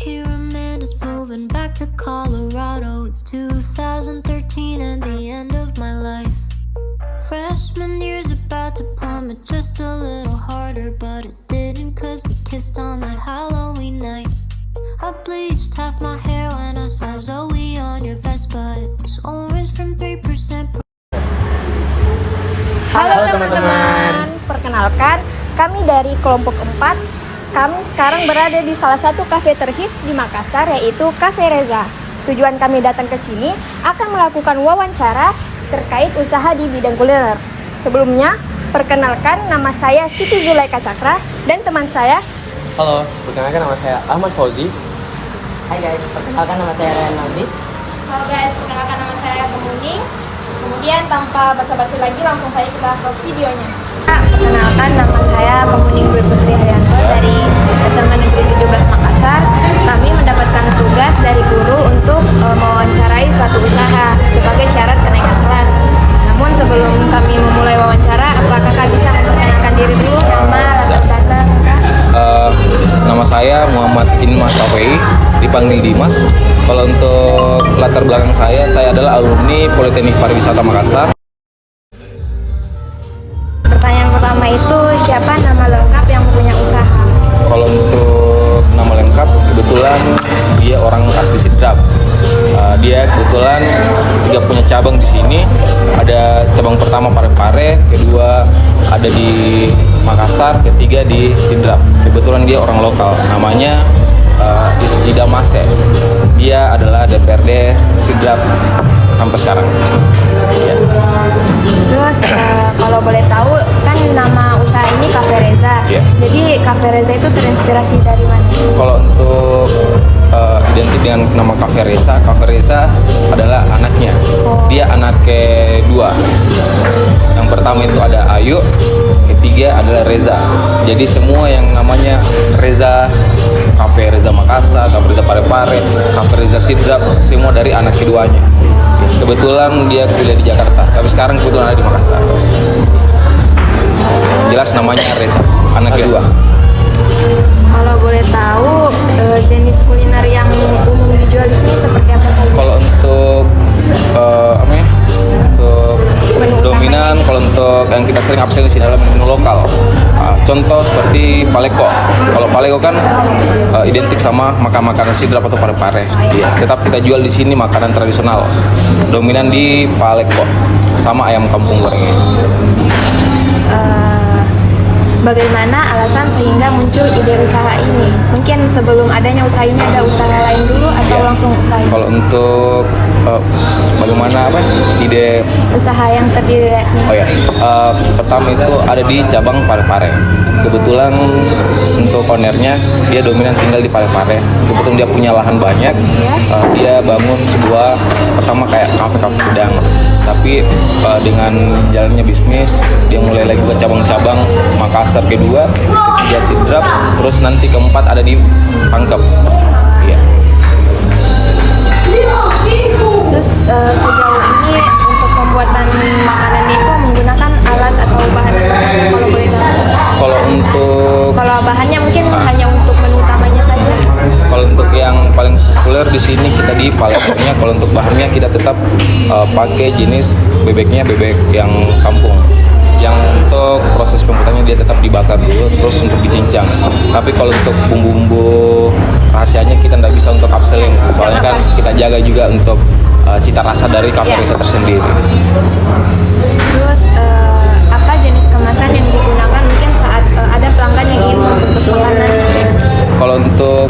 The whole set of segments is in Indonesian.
hear Amanda's moving back to Colorado. It's 2013 and the end of my life. Freshman year's about to plummet just a little harder, but it didn't cause we kissed on that Halloween night. I bleached half my hair when I saw Zoe on your Vespa. It was orange from 3%. Halo teman-teman, perkenalkan kami dari kelompok 4. Kami sekarang berada di salah satu kafe terhits di Makassar, yaitu Cafe Reza. Tujuan kami datang ke sini akan melakukan wawancara terkait usaha di bidang kuliner. Sebelumnya, perkenalkan nama saya Siti Zulaika Cakra dan teman saya. Halo, perkenalkan nama saya Ahmad Fauzi. Hai guys, perkenalkan nama saya Ryan Naldi. Halo guys, perkenalkan nama saya Kemuning. Kemudian tanpa basa-basi lagi langsung saja kita ke videonya. Perkenalkan nama saya Kemuning Dwi Putri Haryanto dari SMA Negeri 17 Makassar. Kami mendapatkan tugas dari guru untuk mewawancarai suatu usaha sebagai syarat kenaikan kelas. Namun sebelum kami memulai wawancara, apakah kakak bisa memperkenalkan diri dulu, nama, latar belakang? Nama saya Muhammad Inmas Safei, dipanggil Dimas. Kalau untuk latar belakang saya adalah alumni Politeknik Pariwisata Makassar. Pertanyaan pertama itu, siapa nama lengkap yang punya usaha? Kalau untuk nama lengkap, kebetulan dia orang asli Sidrap. Dia kebetulan juga punya cabang di sini. Ada cabang pertama Parepare, kedua ada di Makassar, ketiga di Sidrap. Kebetulan dia orang lokal, namanya Ida Mase. Dia adalah DPRD Sidrap sampai sekarang. Ya. Terus kalau boleh tahu, kan nama usaha ini Cafe Reza. Yeah. Jadi Cafe Reza itu terinspirasi dari mana? Kalau untuk identik dengan nama Cafe Reza adalah anaknya. Dia anak kedua. Yang pertama itu ada Ayu, ketiga adalah Reza. Jadi semua yang namanya Reza, Cafe Reza Makassar, Cafe Reza Parepare, Cafe Reza Sidrap, semua dari anak keduanya. Kebetulan dia kuliah di Jakarta, tapi sekarang kebetulan ada di Makassar. Jelas namanya Reza, anak kedua. Kalau boleh tahu, jenis kuliner yang umum dijual di sini seperti apa saja? Kalau untuk untuk Menu dominan, kalau untuk yang kita sering upsell di sini adalah menu lokal. Contoh seperti paleko. Kalau paleko kan identik sama makanan Sidrap atau Parepare. Iya. Tetap kita jual di sini makanan tradisional. Dominan di paleko sama ayam kampung gorengnya. Bagaimana alasan sehingga muncul ide usaha ini? Mungkin sebelum adanya usaha ini ada usaha lain dulu atau langsung usaha ini? Kalau untuk bagaimana ide Usaha yang terdiri dari pertama itu ada di cabang Parepare. Kebetulan untuk ownernya dia dominan tinggal di Parepare. Kebetulan dia punya lahan banyak. Dia bangun sebuah pertama kayak kafe sedang. Tapi dengan jalannya bisnis, dia mulai lagi ke cabang-cabang. Makassar kedua, ketiga Sidrap, terus nanti keempat ada di Pangkep. Iya. Terus sejauh ini untuk pembuatan makanan itu menggunakan alat atau bahan apa? Kalau boleh tahu? Kalau bahannya mungkin hanya untuk menu utamanya saja. Kalau untuk yang paling populer di sini kita di palekonya. Kalau untuk bahannya kita tetap pakai jenis bebeknya bebek yang kampung. Yang untuk proses pembuatannya dia tetap dibakar dulu, terus untuk dicincang. Tapi kalau untuk bumbu-bumbu rahasianya kita nggak bisa untuk upselling, soalnya kan kita jaga juga untuk cita rasa dari Cafe Reza tersendiri. Terus apa jenis kemasan yang digunakan mungkin saat ada pelanggan yang ingin membungkus makanan? Kalau untuk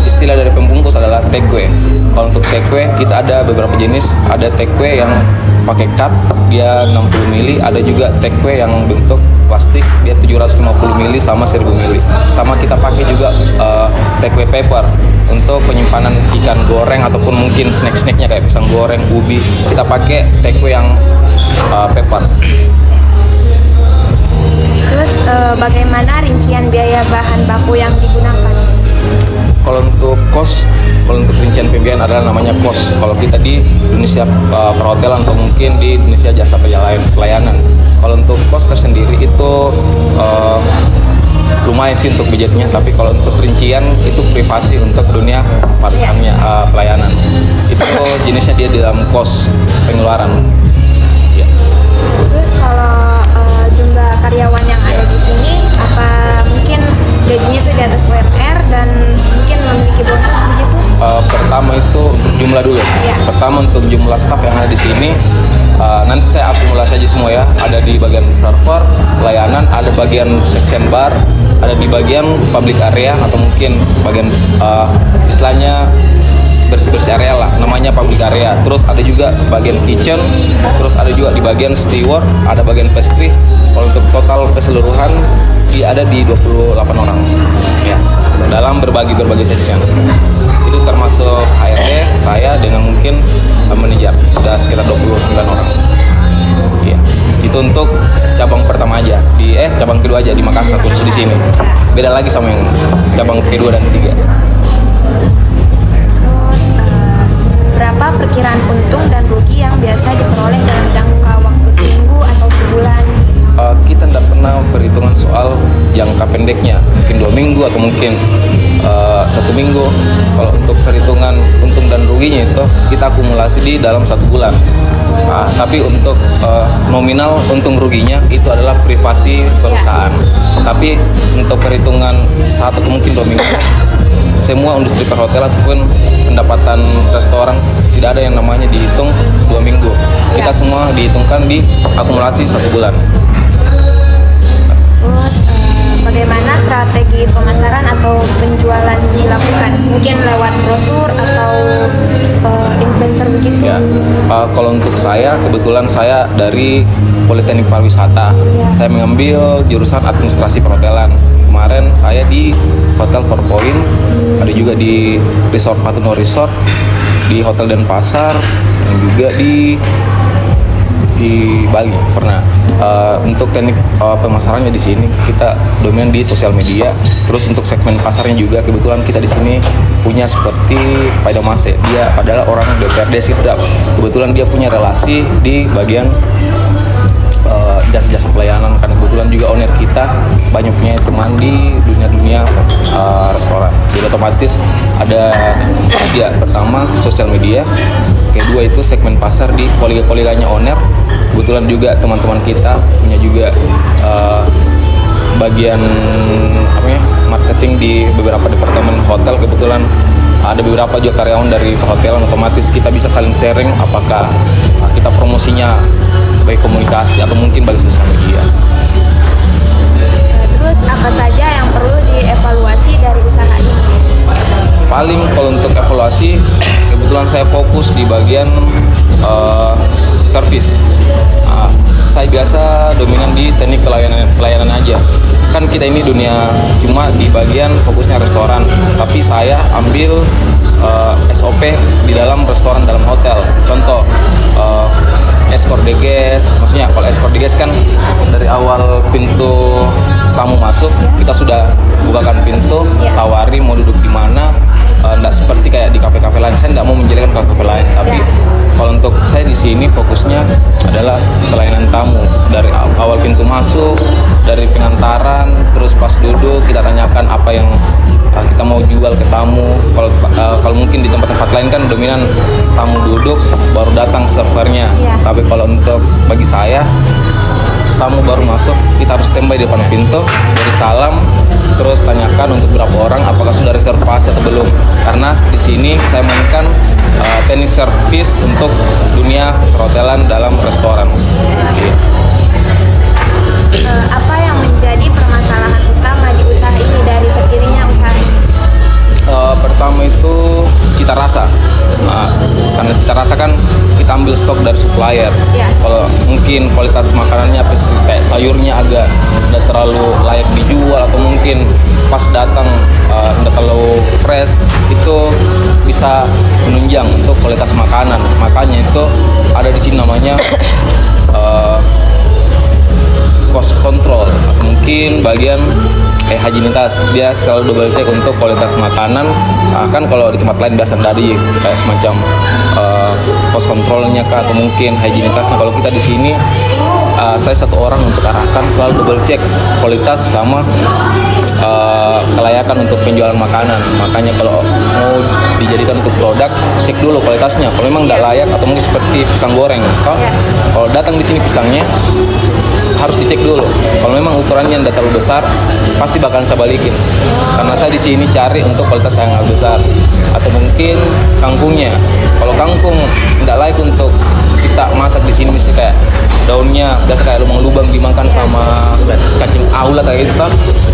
istilah dari pembungkus adalah takeaway. Kalau untuk takeaway kita ada beberapa jenis. Ada takeaway yang pakai cup, dia 60 ml. Ada juga takeaway yang bentuk plastik, dia 750 ml sama 1000 ml. Sama kita pakai juga takeaway paper untuk penyimpanan ikan goreng ataupun mungkin snack-snacknya kayak pisang goreng, ubi. Kita pakai takeaway yang paper. Terus bagaimana rincian biaya bahan baku yang digunakan? Kalau untuk rincian pembiayaan adalah namanya kos. Kalau kita di Indonesia perhotelan atau mungkin di Indonesia jasa pelayanan. Kalau untuk kos tersendiri itu lumayan sih untuk budgetnya, tapi kalau untuk rincian itu privasi untuk dunia pelayanan. Itu jenisnya dia di dalam kos pengeluaran. Ya. Terus kalau jumlah karyawan yang ada di sini, apa mungkin gajinya itu di atas UMR dan mungkin memiliki bonus begitu? Pertama itu untuk jumlah dulu. Ya. Pertama untuk jumlah staff yang ada di sini. Nanti saya akumulasi aja semua ya. Ada di bagian server, layanan, ada bagian section bar, ada di bagian public area atau mungkin bagian istilahnya bersih-bersih area lah, namanya public area. Terus ada juga bagian kitchen, terus ada juga di bagian steward, ada bagian pastry. Kalau untuk total keseluruhan ada di 28 orang ya, dalam berbagai section. Itu termasuk HRD, saya dengan mungkin manajer, sudah sekitar 29 orang ya. Itu untuk cabang pertama aja, cabang kedua aja di Makassar, khusus di sini. Beda lagi sama yang cabang kedua dan ketiga. Berapa perkiraan untung dan rugi yang biasa diperoleh dalam jangka waktu seminggu atau sebulan? Kita tidak pernah perhitungan soal jangka pendeknya, mungkin 2 minggu atau mungkin 1 minggu. Kalau untuk perhitungan untung dan ruginya itu kita akumulasi di dalam 1 bulan. Tapi untuk nominal untung ruginya itu adalah privasi perusahaan. Tapi untuk perhitungan 1 atau mungkin 2 minggu, semua industri perhotelan ataupun pendapatan restoran tidak ada yang namanya dihitung 2 minggu. Kita semua dihitungkan di akumulasi 1 bulan. Terus bagaimana strategi pemasaran atau penjualan dilakukan? Mungkin lewat brosur atau influencer begitu? Ya, kalau untuk saya, kebetulan saya dari Politeknik Pariwisata. Saya mengambil jurusan administrasi perhotelan. Kemarin saya di Hotel 4 Point, ada juga di Resort Patuno Resort, di Hotel Denpasar, dan juga di Bali pernah. Untuk teknik pemasarannya di sini kita dominan di sosial media. Terus untuk segmen pasarnya juga kebetulan kita di sini punya seperti Pak Damase. Dia adalah orang DPRD Sidrap. Kebetulan dia punya relasi di bagian jasa-jasa pelayanan, karena kebetulan juga owner kita banyak punya teman di dunia restoran. Jadi otomatis ada ya, pertama sosial media, kedua itu segmen pasar di kolega-koleganya owner. Kebetulan juga teman-teman kita punya juga bagian marketing di beberapa departemen hotel. Kebetulan ada beberapa juga karyawan dari perhotelan, otomatis kita bisa saling sharing apakah kita promosinya baik komunikasi atau mungkin bagi sosial media. Terus apa saja yang perlu dievaluasi dari usaha ini? Paling kalau untuk evaluasi, kebetulan saya fokus di bagian service. Saya biasa dominan di teknik pelayanan aja. Kan kita ini dunia cuma di bagian fokusnya restoran, tapi saya ambil SOP di dalam restoran, dalam hotel. Contoh escort de guest, maksudnya kalau escort de guest kan dari awal pintu tamu masuk kita sudah bukakan pintu, tawari mau duduk di mana. Nggak seperti kayak di kafe-kafe lain. Saya nggak mau menjelekkan kafe lain, tapi kalau untuk saya di sini fokusnya adalah pelayanan tamu dari awal pintu masuk, dari pengantaran, terus pas duduk kita tanyakan apa yang kita mau jual ke tamu. Kalau mungkin di tempat-tempat lain kan dominan tamu duduk baru datang servernya. Tapi kalau untuk bagi saya, tamu baru masuk kita harus standby di depan pintu, dari salam, terus tanyakan untuk berapa orang, apakah sudah reservasi atau belum. Karena di sini saya mainkan teknik service untuk dunia perhotelan dalam restoran. Apa yang menjadi permasalahan utama di usaha ini dari berdirinya usaha ini? Pertama itu cita rasa. Karena cita rasa kan kita ambil stok dari supplier. Kalau mungkin kualitas makanannya kayak sayurnya agak tidak terlalu layak dijual, atau mungkin pas datang tidak terlalu fresh, itu bisa menunjang untuk kualitas makanan. Makanya itu ada di sini namanya cost control, mungkin bagian higienitas. Dia selalu double check untuk kualitas makanan. Kan kalau di tempat lain biasa dari kayak semacam cost controlnya kah, atau mungkin higienitasnya. Kalau kita di sini saya satu orang untuk arahkan selalu double check kualitas sama kelayakan untuk penjualan makanan. Makanya kalau mau dijadikan untuk produk, cek dulu kualitasnya. Kalau memang nggak layak atau mungkin seperti pisang goreng, kalau datang di sini pisangnya harus dicek dulu. Kalau memang ukurannya tidak terlalu besar, pasti bakalan saya balikin. Karena saya di sini cari untuk kualitas yang agak besar. Atau mungkin kangkungnya. Kalau kangkung tidak layak untuk kita masak di sini, mesti kayak daunnya biasa kayak lubang-lubang dimakan sama cacing aulat kayak gitu.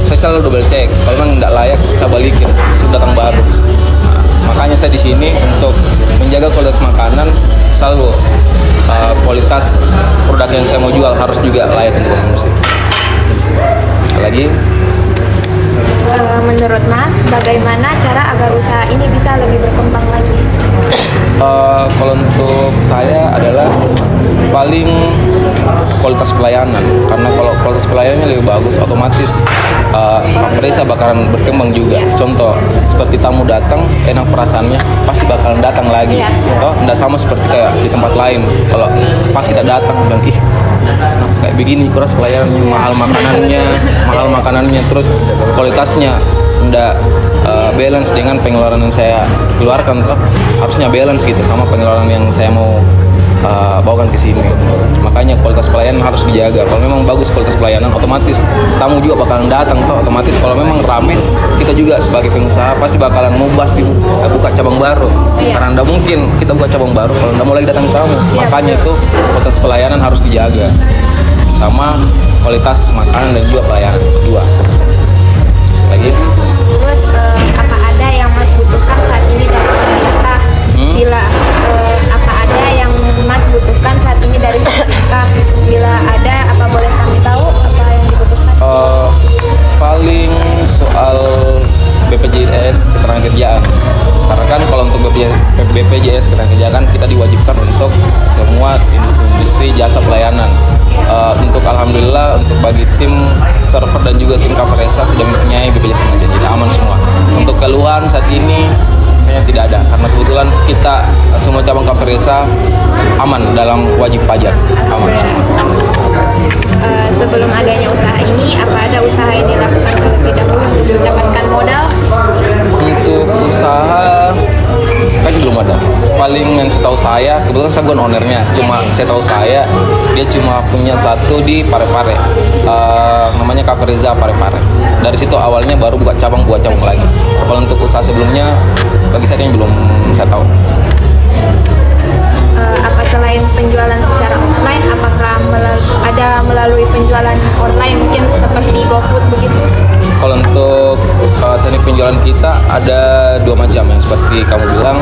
Saya selalu double check. Kalau memang tidak layak, saya balikin. Itu datang baru. Makanya saya di sini untuk menjaga kualitas makanan, selalu kualitas produk yang saya mau jual harus juga layak untuk konsumsi. Lagi, Menurut Mas, bagaimana cara agar usaha ini bisa lebih berkembang lagi? kalau untuk saya adalah paling kualitas pelayanan. Karena kalau kualitas pelayanannya lebih bagus, otomatis Kapresa bakalan berkembang juga. Contoh seperti tamu datang, enak perasaannya, pasti bakalan datang lagi. Toh tidak sama seperti kayak di tempat lain. Kalau pas kita datang bilang ih kayak begini, kuras pelayanannya, mahal makanannya, terus kualitasnya ndak balance dengan pengeluaran yang saya keluarkan. Toh harusnya balance gitu sama pengeluaran yang saya mau bawakan ke sini. Makanya kualitas pelayanan harus dijaga. Kalau memang bagus kualitas pelayanan, otomatis tamu juga bakalan datang. Toh otomatis kalau memang rame, kita juga sebagai pengusaha pasti bakalan mubas buka cabang baru. Karena tidak mungkin kita buka cabang baru kalau tidak mau lagi datang tamu. Makanya itu kualitas pelayanan harus dijaga sama kualitas makanan dan juga pelayanan dua. Lagi. Terus apa ada yang Mas butuhkan saat ini dari pemerintah? Bila apa ada yang Mas butuhkan saat ini dari pemerintah? Bila ada, apa boleh kami tahu apa yang dibutuhkan? Paling soal BPJS ketenagakerjaan. Karena kan kalau untuk BPJS ketenagakerjaan kita diwajibkan untuk semua industri jasa pelayanan. Untuk alhamdulillah untuk bagi tim server dan juga tim Kapresa sudah mempunyai BPJS ketenagakerjaan, jadi aman semua. Untuk keluhan saat ini kayaknya tidak ada, karena kebetulan kita semua cabang Kapresa aman dalam wajib pajak, aman semua. Sebelum adanya usaha ini, apa ada usaha yang dilakukan terlebih dahulu untuk mendapatkan modal? Untuk usaha kayaknya belum ada. Paling yang setahu saya, kebetulan saya bukan ownernya, cuma saya tahu saya dia cuma punya satu di Parepare, namanya Kapresa Parepare. Dari situ awalnya baru buka cabang lagi. Kalau untuk usaha sebelumnya, bagi saya yang belum saya tahu. Apa selain penjualan secara offline, apakah ada melalui penjualan online mungkin seperti GoFood begitu? Kalau untuk teknik penjualan kita ada dua macam, yang seperti kamu bilang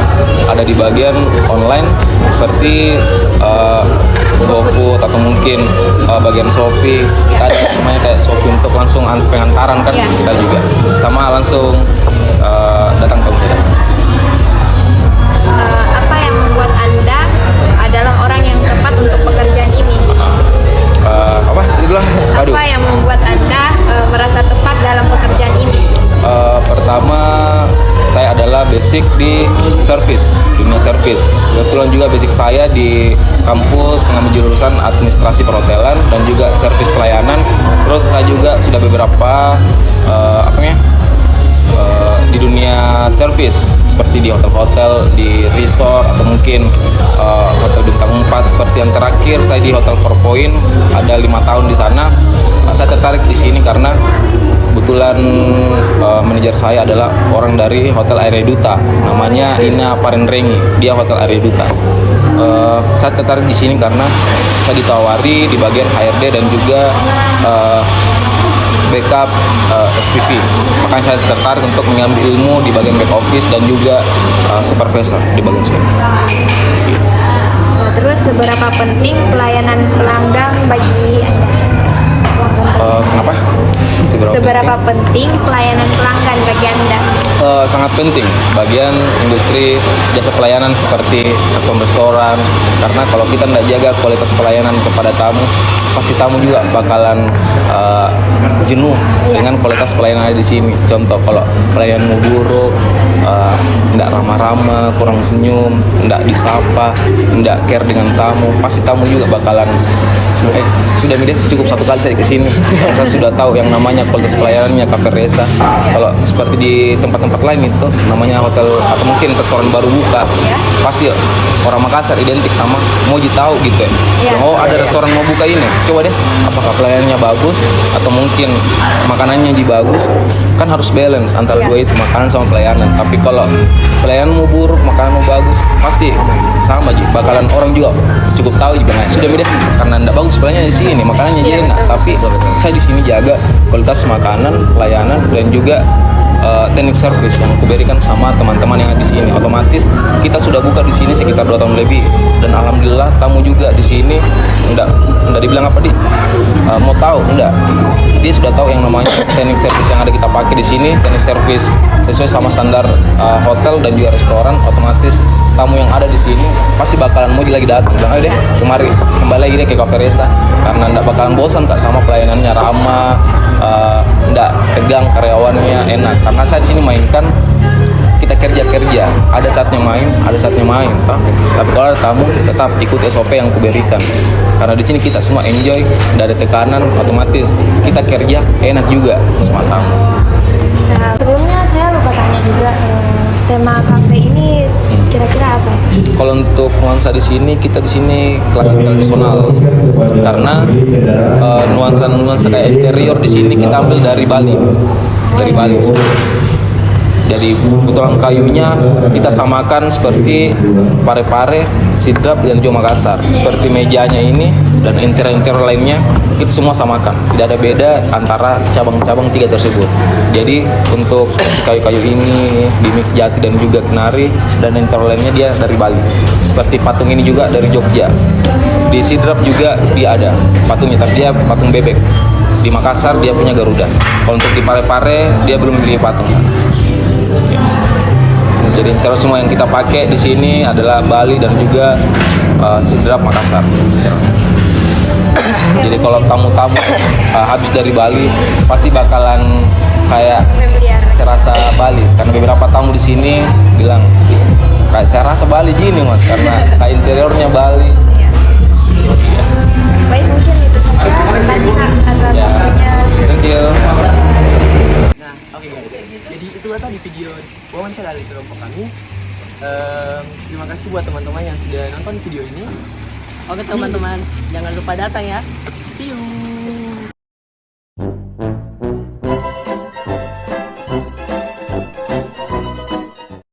ada di bagian online seperti GoFood atau mungkin bagian Shopee. Kita ada namanya kayak Shopee untuk langsung pengantaran kan, kita juga sama langsung datang ke rumah. Apa yang membuat Anda adalah orang yang tepat untuk pekerjaan ini? Apa? Dibilang? Waduh. Apa yang membuat Anda merasa tepat dalam pekerjaan ini? Pertama, saya adalah basic di dunia service. Kebetulan juga basic saya di kampus mengambil jurusan administrasi perhotelan dan juga service pelayanan. Terus saya juga sudah beberapa di dunia service seperti di hotel-hotel, di resort atau mungkin hotel bintang 4. Seperti yang terakhir saya di Hotel 4 Point ada 5 tahun di sana. Saya tertarik di sini karena kebetulan manajer saya adalah orang dari Hotel Aereduta, namanya Ina Parenrengi, dia Hotel Aereduta. Saya tertarik di sini karena saya ditawari di bagian HRD dan juga backup SPP. Makanya saya tertarik untuk mengambil ilmu di bagian back office dan juga supervisor di bagian sini. Terus seberapa penting pelayanan pelanggan bagi Anda? Kenapa? Seberapa penting pelayanan pelanggan bagi Anda? Sangat penting bagian industri jasa pelayanan seperti restoran. Karena kalau kita tidak jaga kualitas pelayanan kepada tamu, pasti tamu juga bakalan jenuh dengan kualitas pelayanan di sini. Contoh kalau pelayananmu buruk, tidak ramah-ramah, kurang senyum, tidak disapa, tidak care dengan tamu, pasti tamu juga bakalan sudah media cukup satu kali saya kesini. Saya sudah tahu yang namanya kualitas pelayanannya Cafe Reza. Kalau seperti di tempat-tempat lain itu namanya hotel atau mungkin restoran baru buka, pasti orang Makassar identik sama mau tahu gitu ya. Oh ada restoran mau buka ini, coba deh apakah pelayanannya bagus atau mungkin makanannya bagus. Kan harus balance antara dua itu, makanan sama pelayanan. Tapi kalau pelayananmu buruk, makananmu bagus, pasti sama aja. Bakalan orang juga cukup tahu juga. Nah, sudah beda karena enggak bagus pelayanannya di sini, makanannya jadi enak. Tapi saya di sini jaga kualitas makanan, pelayanan dan juga teknik service yang kuberikan sama teman-teman yang ada di sini. Otomatis kita sudah buka di sini sekitar 2 tahun lebih dan alhamdulillah tamu juga di sini enggak dibilang apa mau tahu enggak. Dia sudah tahu yang namanya teknik service yang ada kita pakai di sini, teknik service sesuai sama standar hotel dan juga restoran. Otomatis tamu yang ada di sini pasti bakalan mau lagi datang. Bilang, ayo deh kembali lagi deh ke Cafe Reza karena enggak bakalan bosan Kak sama pelayanannya ramah, enggak tegang, karyawannya enak. Karena saya di sini mainkan kita kerja, ada saatnya main, tapi kalau ada tamu tetap ikut SOP yang kuberikan. Karena di sini kita semua enjoy, tidak ada tekanan, otomatis kita kerja enak juga sama tamu. Nah, sebelumnya saya lupa tanya juga tema kafe ini kira-kira apa? Kalau untuk nuansa di sini, kita di sini klasik tradisional. Karena nuansa kayak interior di sini kita ambil dari Bali. Jadi tulang kayunya kita samakan seperti pare-pare, sidrap dan juga Makassar. Seperti mejanya ini dan interior lainnya kita semua samakan. Tidak ada beda antara cabang-cabang 3 tersebut. Jadi untuk kayu-kayu ini dimix jati dan juga kenari dan interior lainnya dia dari Bali. Seperti patung ini juga dari Jogja. Di sidrap juga dia ada patungnya, tapi dia patung bebek. Di Makassar dia punya Garuda. Kalau untuk di pare-pare dia belum memiliki patung. Jadi interior semua yang kita pakai di sini adalah Bali dan juga sidrap Makassar. Jadi kalau tamu-tamu habis dari Bali pasti bakalan kayak serasa Bali karena beberapa tamu di sini bilang kayak saya rasa Bali gini Mas karena kayak interiornya Bali. Baik, mungkin itu saja. Terima kasih Kak atas waktunya. Thank you. Nah, oke guys. Jadi itulah tadi video wawancara dari kelompok kami. Terima kasih buat teman-teman yang sudah nonton video ini. Oke teman-teman, jangan lupa datang ya. See you.